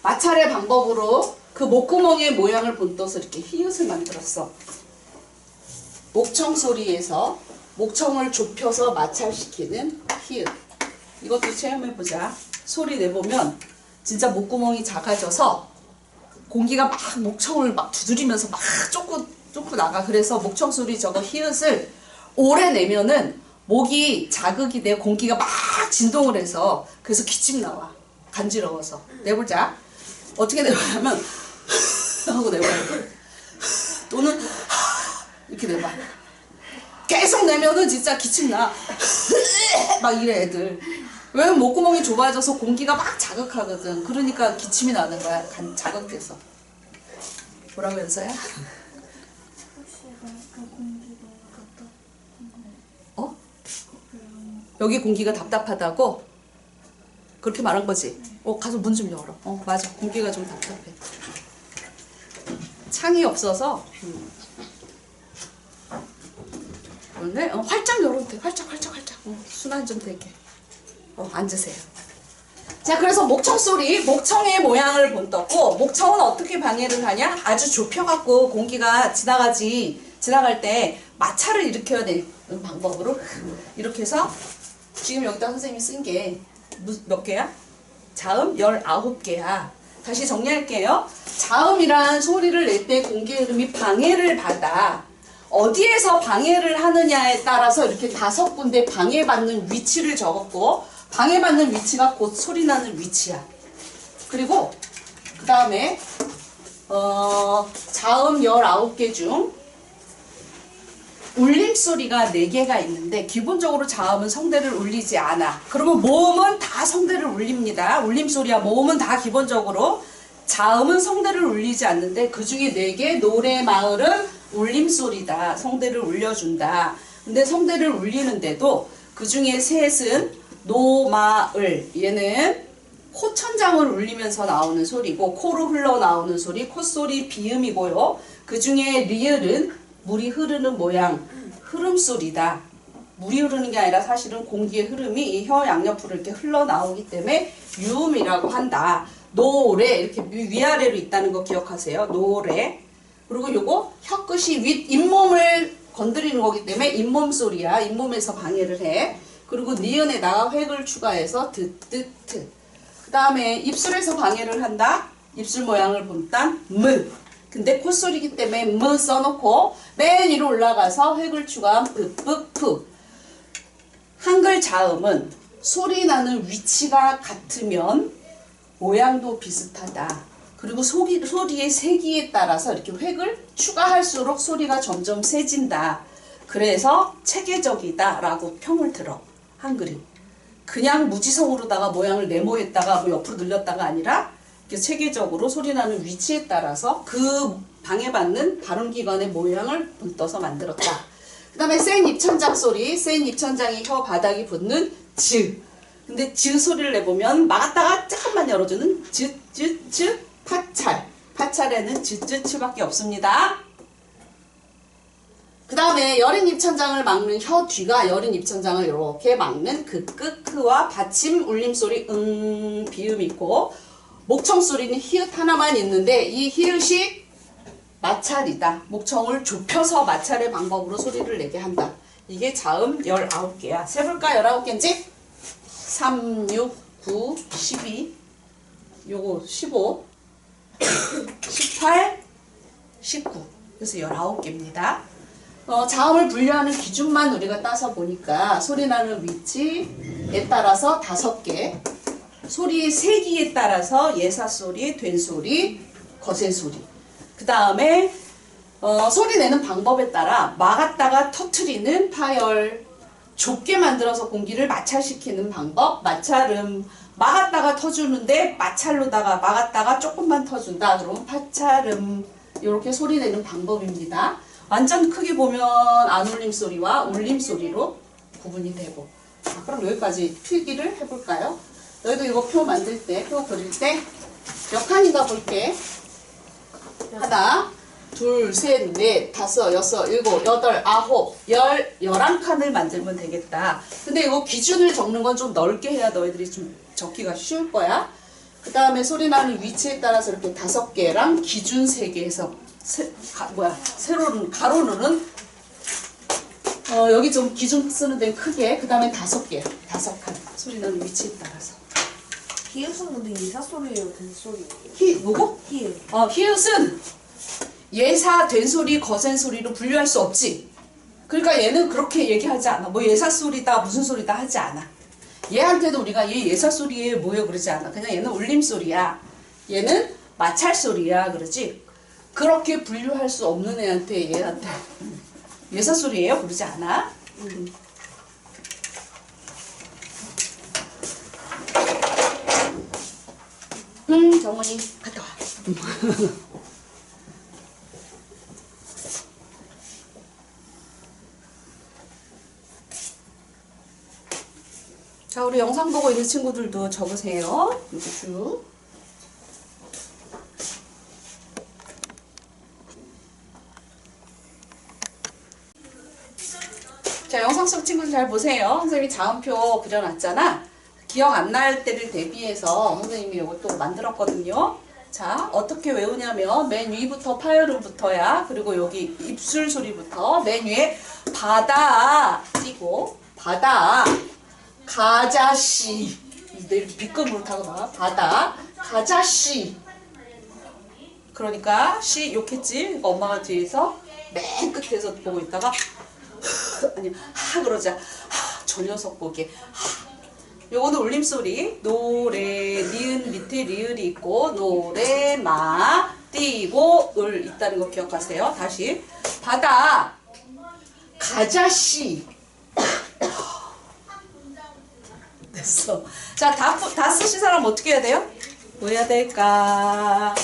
마찰의 방법으로 그 목구멍의 모양을 본떠서 이렇게 히읗을 만들었어. 목청 소리에서 목청을 좁혀서 마찰시키는 히읗. 이것도 체험해보자. 소리 내보면 진짜 목구멍이 작아져서 공기가 막 목청을 막 두드리면서 막 쫓고 나가. 그래서 목청 소리 저거 히읗을 오래 내면은 목이 자극이 돼 공기가 막 진동을 해서 그래서 기침 나와. 간지러워서. 내보자. 어떻게 내보냐면 하고 내봐야 돼. 또는 이렇게 내봐. 계속 내면은 진짜 기침 나. 막 이래 애들. 왜냐면 목구멍이 좁아져서 공기가 막 자극하거든. 그러니까 기침이 나는 거야. 자극돼서. 뭐라고 연서야? 어? 여기 공기가 답답하다고? 그렇게 말한 거지? 가서 문 좀 열어. 맞아. 공기가 좀 답답해. 창이 없어서. 그런데 활짝 열어도 돼. 활짝. 순환 좀 되게. 앉으세요. 자, 그래서 목청 소리, 목청의 모양을 본떴고, 목청은 어떻게 방해를 하냐? 아주 좁혀갖고 공기가 지나갈 때 마찰을 일으켜야 되는 방법으로 이렇게 해서 지금 여기다 선생님이 쓴 게 몇 개야? 자음 19개야. 다시 정리할게요. 자음이란 소리를 낼 때 공기 흐름이 방해를 받아. 어디에서 방해를 하느냐에 따라서 이렇게 5군데 방해받는 위치를 적었고, 방해받는 위치가 곧 소리나는 위치야. 그리고 그 다음에 자음 19개 중 울림소리가 4개가 있는데 기본적으로 자음은 성대를 울리지 않아. 그러면 모음은 다 성대를 울립니다. 울림소리야 모음은 다 기본적으로. 자음은 성대를 울리지 않는데 그 중에 4개 노래, 마을은 울림소리다. 성대를 울려준다. 근데 성대를 울리는데도 그 중에 셋은 노, 마, 을. 얘는 코천장을 울리면서 나오는 소리고 코로 흘러나오는 소리, 콧소리, 비음이고요. 그 중에 리을은 물이 흐르는 모양, 흐름소리다. 물이 흐르는 게 아니라 사실은 공기의 흐름이 이 혀 양옆으로 이렇게 흘러나오기 때문에 유음이라고 한다. 노래 이렇게 위아래로 있다는 거 기억하세요. 노래. 그리고 요거 혀 끝이 잇몸을 건드리는 거기 때문에 잇몸 소리야. 잇몸에서 방해를 해. 그리고 니은에다가 획을 추가해서 드뜨트. 그 다음에 입술에서 방해를 한다. 입술 모양을 본단 무. 근데 콧소리기 때문에 무 써놓고 맨 위로 올라가서 획을 추가한 푸푸푸. 한글 자음은 소리 나는 위치가 같으면 모양도 비슷하다. 그리고 소리의 세기에 따라서 이렇게 획을 추가할수록 소리가 점점 세진다. 그래서 체계적이다 라고 평을 들어. 한글이. 그냥 무지성으로다가 모양을 네모했다가 뭐 옆으로 늘렸다가 아니라 체계적으로 소리 나는 위치에 따라서 그 방해받는 발음기관의 모양을 본떠서 만들었다. 그 다음에 센 입천장 소리. 센 입천장이 혀 바닥이 붙는 즈. 근데 즈 소리를 내보면 막았다가 조금만 열어주는 즈 파찰. 파찰에는 즈밖에 없습니다. 그 다음에 여린 입천장을 막는 혀 뒤가 여린 입천장을 이렇게 막는 그 끄크와 받침 울림소리 비음 있고, 목청 소리는 히읗 하나만 있는데 이 히읗이 마찰이다. 목청을 좁혀서 마찰의 방법으로 소리를 내게 한다. 이게 자음 19개야. 세볼까? 19개인지? 3, 6, 9, 12, 요거 15, 18, 19. 그래서 19개입니다. 자음을 분류하는 기준만 우리가 따서 보니까 소리 나는 위치에 따라서 5개, 소리의 세기에 따라서 예사소리, 된소리, 거세소리. 그 다음에 소리 내는 방법에 따라 막았다가 터트리는 파열, 좁게 만들어서 공기를 마찰시키는 방법, 마찰음, 막았다가 터주는데 마찰로다가 막았다가 조금만 터준다. 그러면 파찰음. 이렇게 소리 내는 방법입니다. 완전 크게 보면 안 울림 소리와 울림 소리로 구분이 되고. 자, 그럼 여기까지 필기를 해볼까요? 너희도 이거 표 만들 때, 표 그릴 때 몇 칸인가 볼게. 하나, 둘, 셋, 넷, 다섯, 여섯, 일곱, 여덟, 아홉, 11칸을 만들면 되겠다. 근데 이거 기준을 적는 건 좀 넓게 해야 너희들이 좀 적기가 쉬울 거야. 그 다음에 소리 나는 위치에 따라서 이렇게 5개랑 기준 3개 해서 세로는, 가로는 여기 좀 기준 쓰는 데는 크게, 그 다음에 5개, 5칸. 소리 나는 위치에 따라서. 히읗은 근데 예사 소리예요, 된 소리예요. 뭐고? 히읗. 히읗은 예사, 된 소리, 거센 소리로 분류할 수 없지. 그러니까 얘는 그렇게 얘기하지 않아. 뭐 예사 소리다, 무슨 소리다 하지 않아. 얘한테도 우리가 얘 예사 소리에 뭐예요 그러지 않아. 그냥 얘는 울림 소리야. 얘는 마찰 소리야 그러지. 그렇게 분류할 수 없는 애한테 얘한테 예사 소리예요 그러지 않아. 정원이 갔다 와. 자, 우리 영상 보고 있는 친구들도 적으세요. 이거 쭉. 자, 영상 속 친구들 잘 보세요. 선생님이 자음표 그려놨잖아. 기억 안 날 때를 대비해서 선생님이 이것도 만들었거든요. 자, 어떻게 외우냐면 맨 위부터 파열음부터야. 그리고 여기 입술 소리부터 맨 위에 바다 띄고 바다 가자씨. 내일 B급으로 타고 나. 바다 가자씨. 그러니까 씨 욕했지. 엄마가 뒤에서 맨 끝에서 보고 있다가 아니 하 그러자. 저 녀석 보게. 요거는 울림소리. 노래, 니은 밑에 리을이 있고 노래, 마, 띄고 을 있다는 거 기억하세요. 다시 바다 가자씨. 됐어. 자, 다 쓰신 사람 어떻게 해야 돼요? 뭐 해야 될까?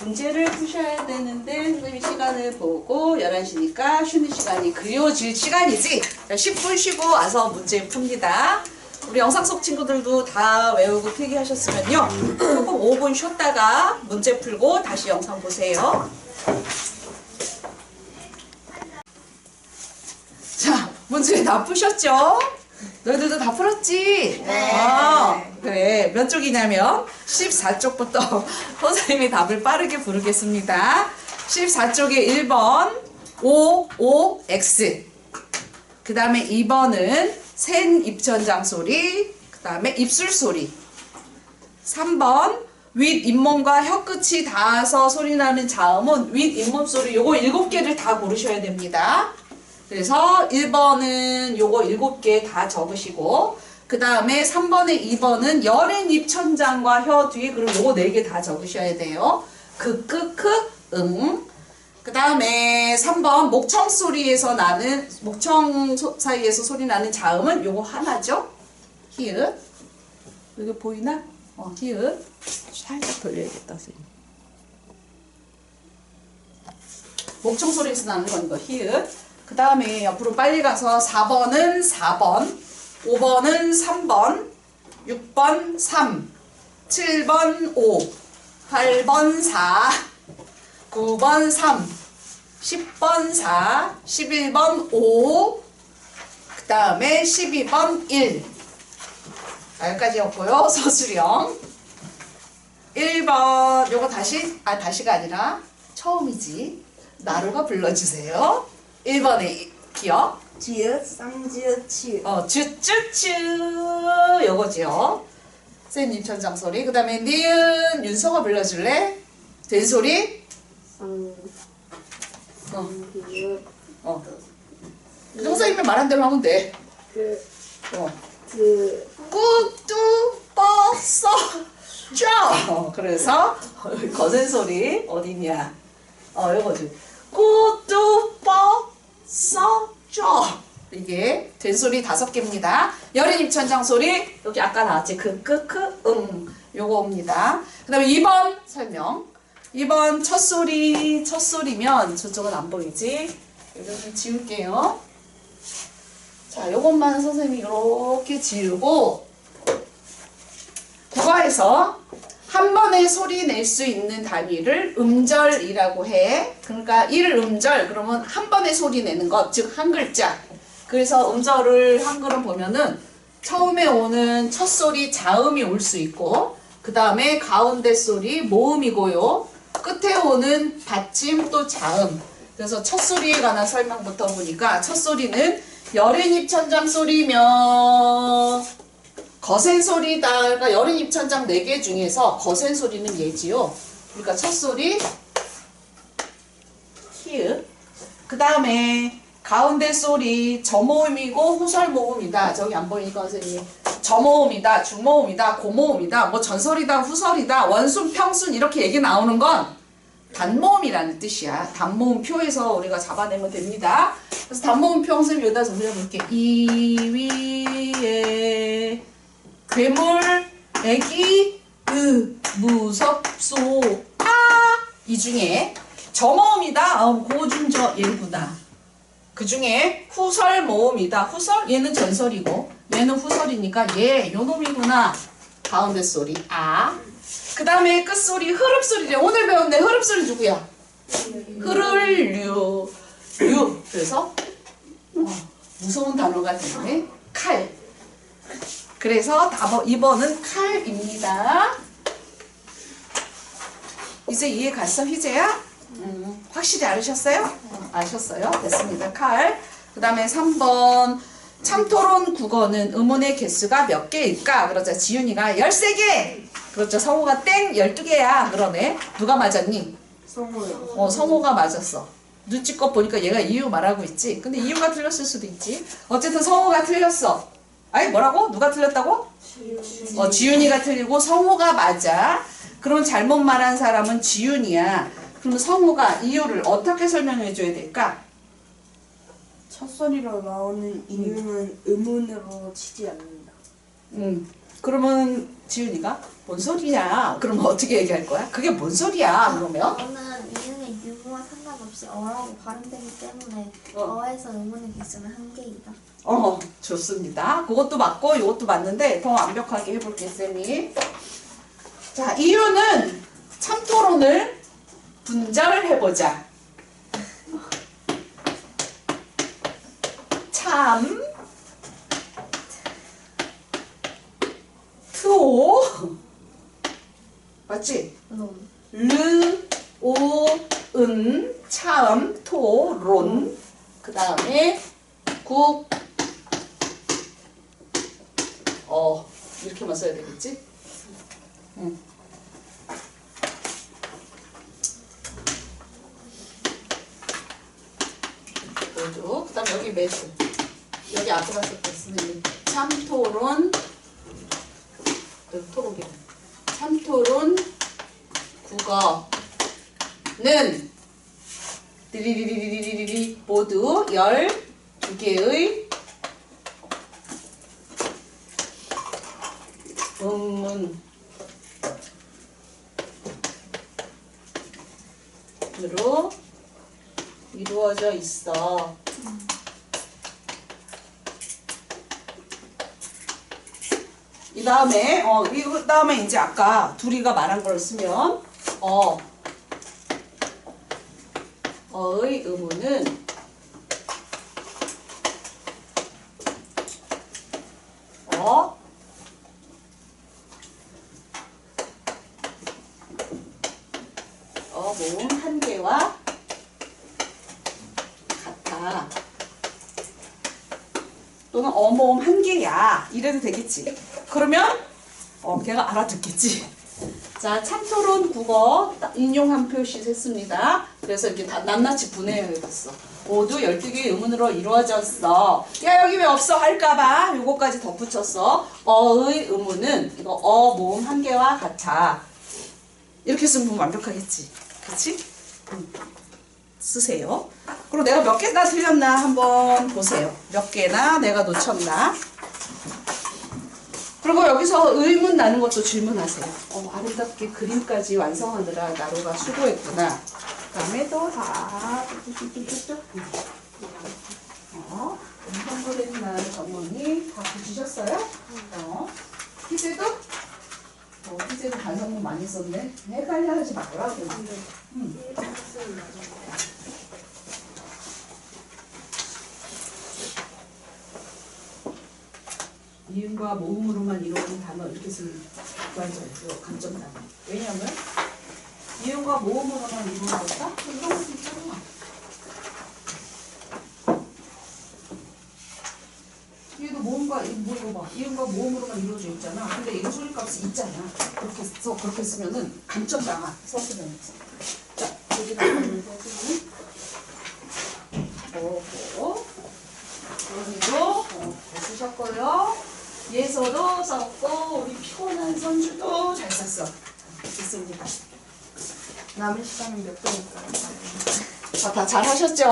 문제를 푸셔야 되는데 선생님이 시간을 보고 11시니까 쉬는 시간이 그려질 시간이지. 10분 쉬고 와서 문제 풉니다. 우리 영상 속 친구들도 다 외우고 필기하셨으면요. 조금 5분 쉬었다가 문제 풀고 다시 영상 보세요. 자, 문제 다 푸셨죠? 너희들도 다 풀었지? 네. 그래. 몇 쪽이냐면 14쪽부터 선생님이 답을 빠르게 부르겠습니다. 14쪽에 1번 OOX, 그 다음에 2번은 센 입천장 소리, 그 다음에 입술 소리. 3번 윗 잇몸과 혀끝이 닿아서 소리나는 자음은 윗 잇몸 소리. 요거 7개를 다 고르셔야 됩니다. 그래서 1번은 요거 7개 다 적으시고, 그 다음에 3번에 2번은 열엔 입천장과 혀 뒤에, 그리고 요거 4개 다 적으셔야 돼요. 그 다음에 3번 목청 소리에서 나는, 목청 사이에서 소리 나는 자음은 요거 하나죠. 히읗. 여기 보이나? 히읗. 살짝 돌려야겠다, 선생님. 목청 소리에서 나는 건 이거 히읗. 그 다음에 옆으로 빨리 가서 4번은 4번, 5번은 3번, 6번 3, 7번 5, 8번 4, 9번 3, 10번 4, 11번 5, 그 다음에 12번 1. 여기까지였고요. 서술형. 1번 요거 다시가 아니라 처음이지. 나루가 불러주세요. 1번에 기억. 지읒, 쌍지읒, 치읒. 쭈쭈쭈 요거죠. 센 입천장 소리. 그 다음에 니은 윤서가 불러줄래? 된 소리? 쌍지읒. 선생님이 말한 대로 하면 돼. 꾹뚜 뻗어 쪄. 그래서 거센 소리 어디냐? 요거지. 꾸뚜 뻐써쪄 이게 된소리 5개입니다. 여린 입천장 소리 여기 아까 나왔지 요거입니다. 그 다음에 2번 설명. 2번 첫소리면 저쪽은 안 보이지? 이거 좀 지울게요. 자, 요것만 선생님이 이렇게 지우고 국어에서 한 번에 소리 낼 수 있는 단위를 음절이라고 해. 그러니까 1음절 그러면 한 번에 소리 내는 것, 즉 한 글자. 그래서 음절을 한글은 보면은 처음에 오는 첫 소리 자음이 올 수 있고 그 다음에 가운데 소리 모음이고요. 끝에 오는 받침 또 자음. 그래서 첫 소리에 관한 설명부터 보니까 첫 소리는 여린 입천장 소리면 거센 소리다. 그러니까 여린 입천장 4개 중에서 거센 소리는 얘지요. 그러니까 첫 소리 히읗. 그 다음에 가운데 소리 저모음이고 후설모음이다. 저기 안 보이니까 선생님. 저모음이다, 중모음이다, 고모음이다, 뭐 전설이다, 후설이다, 원순, 평순 이렇게 얘기 나오는 건 단모음이라는 뜻이야. 단모음 표에서 우리가 잡아내면 됩니다. 그래서 단모음 표 선생님 여기다 정리해볼게. 이 위에 괴물, 애기, 무섭소, 이 중에 저모음이다. 고중저 얘구나. 그 중에 후설 모음이다. 후설? 얘는 전설이고 얘는 후설이니까 얘 요놈이구나. 가운데 소리 그 다음에 끝소리 흐릅소리래. 오늘 배웠네. 흐릅소리 누구야? 흐를류 그래서 무서운 단어가 되네. 칼. 그래서 2번은 칼입니다. 이제 이해 갔어 희재야? 확실히 알으셨어요? 아셨어요? 됐습니다. 칼. 그 다음에 3번 참토론 국어는 음운의 개수가 몇 개일까? 그러자 지윤이가 13개. 그렇죠. 성우가 땡 12개야. 그러네. 누가 맞았니? 성우요. 성우가 맞았어. 눈치껏 보니까 얘가 이유 말하고 있지. 근데 이유가 틀렸을 수도 있지. 어쨌든 성우가 틀렸어. 아니 뭐라고? 누가 틀렸다고? 지윤이가 틀리고 성우가 맞아. 그럼 잘못 말한 사람은 지윤이야. 그럼 성우가 이유를 어떻게 설명해 줘야 될까? 첫 소리로 나오는 이유는 음운으로 치지 않는다. 그러면 지윤이가 뭔 소리야? 그러면 어떻게 얘기할 거야? 그게 뭔 소리야? 그러면 저는 이응의 유무와 상관없이 어라고 발음되기 때문에 어에서 음운의 개수는 한 개이다. 좋습니다. 그것도 맞고 이것도 맞는데 더 완벽하게 해볼게 쌤이. 자, 이유는 참토론을 분절해보자. 참 토 맞지? 르, 오, 은, 참, 토, 론. 그 다음에 국, 이렇게만 써야 되겠지? 모두. 그 다음 여기 매트. 여기 앞에 갔을 때 쓰는 참토론, 토록이네. 참토론 국어는 디리리리리리리 모두 12개의 음문으로 이루어져 있어. 이 다음에 이 다음에 이제 아까 둘이가 말한 걸 쓰면 어의 의문은 모음 한 개와 같아. 또는 모음 한 개야. 이래도 되겠지. 그러면 걔가 알아듣겠지. 자, 참토론 국어 인용한 표시 했습니다. 그래서 이렇게 다 낱낱이 분해해야겠어. 모두 12개의 의문으로 이루어졌어. 야, 여기 왜 없어? 할까봐 요거까지 덧붙였어. 어의 의문은 이거 모음 한 개와 같아. 이렇게 쓰면 완벽하겠지. 그치? 쓰세요. 그리고 내가 몇 개나 틀렸나 한번 보세요. 몇 개나 내가 놓쳤나. 그리고 여기서 의문 나는 것도 질문하세요. 아름답게 그림까지 완성하느라 나로가 수고했구나. 그 다음에 또 다 쭉쭉쭉쭉. 선물했나 정원이 다 붙이셨어요? 희재도? 희재도 반성문 많이 썼네. 헷갈려 하지 말라고. 이음과 모음으로만 이루어진 단어 이렇게 쓰는 관절, 강점 단어. 왜냐면 이음과 모음으로만 이루어졌다? 이런 수 있잖아. 얘도 모음과 이거 봐. 이음과 모음으로만 이루어져 있잖아. 근데 이거 소리값이 있잖아. 그렇게 쓰면은 강점 당한 서술형이 있어. 자, 여기다 보고 여기도 쓰셨고요. 예서도 썼고 우리 피곤한 선주도 잘 썼어. 좋습니다. 남은 시간은 몇 개일까요? 다 잘하셨죠?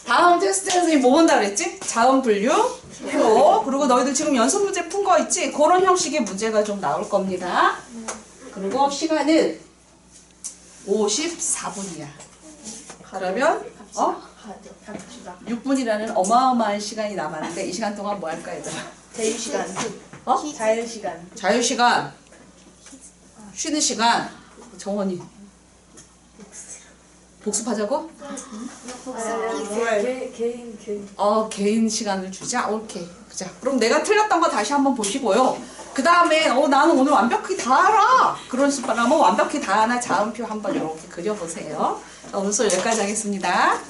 다음 테스트에서 뭐 본다 그랬지? 자음 분류, 표. 그리고 너희들 지금 연습 문제 푼 거 있지? 그런 형식의 문제가 좀 나올 겁니다. 그리고 시간은 54분이야. 그러면 갑시다. 6분이라는 어마어마한 시간이 남았는데 이 시간 동안 뭐 할까 얘들아? 자유시간. 자유시간. 자유시간, 쉬는 시간, 정원이 복습하자고? 개인. 개인 시간을 주자? 오케이. 자, 그럼 내가 틀렸던 거 다시 한번 보시고요. 그 다음에, 나는 오늘 완벽히 다 알아! 그런 사람은 완벽히 다 하나 자음표 한번 이렇게 그려보세요. 자, 오늘 수업 여기까지 하겠습니다. 와.